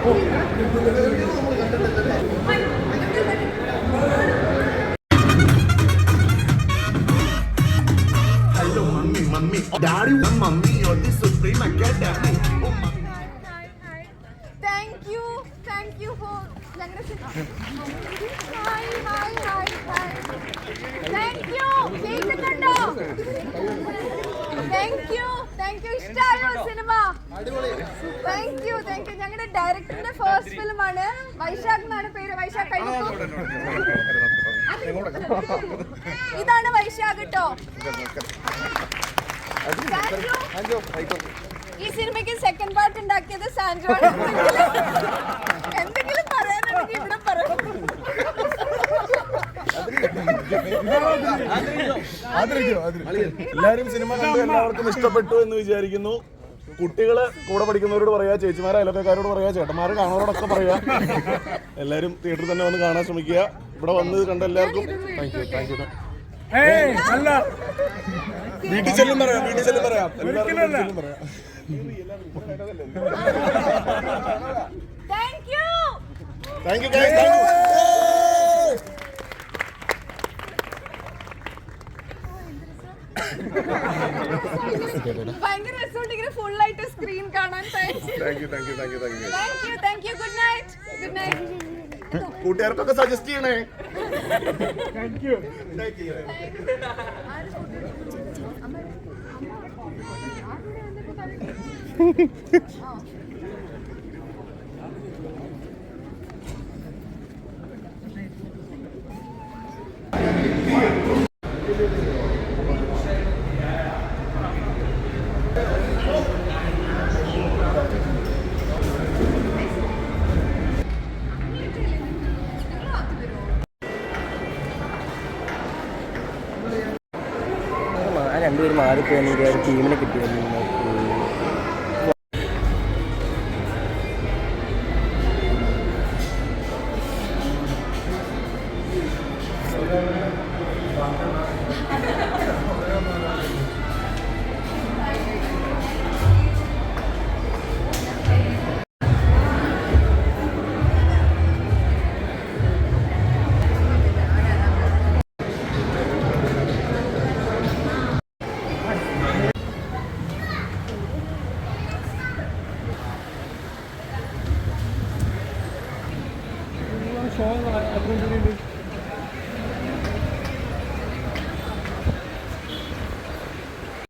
Hello, mummy, daddy, mummy, you're the supreme academy. Thank you for hi. Thank you. കേൾക്കുന്നുണ്ടോ? Thank you. ഇഷ്ടമായോ cinema? Thank you. ഞങ്ങളുടെ ഡയറക്ടറിന്റെ first film ആണ്. വൈശാഖ് എന്നാണ് പേര്. വൈശാഖ് കഴിഞ്ഞു. ഇതാണ് വൈശാഖ് കേട്ടോ. ഈ സിനിമയ്ക്ക് സെക്കൻഡ് പാർട്ട് ഉണ്ടാക്കിയത് സാൻഡ്രോ. എന്തെങ്കിലും പറയാനുണ്ടെങ്കിൽ ഇവിടെ പറയണം. എല്ലാവരും സിനിമ കണ്ട് എല്ലാവർക്കും ഇഷ്ടപ്പെട്ടു എന്ന് വിചാരിക്കുന്നു. കുട്ടികള് കൂടെ പഠിക്കുന്നവരോട് പറയാ, ചേച്ചിമാരെ അയൽവക്കക്കാരോട് പറയാ, ചേട്ടന്മാരെ കാണുന്നവരോടൊക്കെ പറയാ. എല്ലാവരും തിയേറ്ററിൽ തന്നെ വന്ന് കാണാൻ ശ്രമിക്കുക. ഇവിടെ വന്ന് കണ്ട എല്ലാവർക്കും താങ്ക് യു. വീട്ടിൽ ചെല്ലും പറയാം. Thank you. ഭയങ്കര രസമുണ്ട് ഇങ്ങനെ ഫുൾ ആയിട്ട് സ്ക്രീൻ കാണാൻ. Thank you. Good night. കൂട്ടുകാർക്കൊക്കെ സജസ്റ്റ് ചെയ്യണേ. Thank you. രണ്ടുപേരും മാറിപ്പോയി. എനിക്ക് ഒരു ടീമിനെ കിട്ടിയല്ലോ.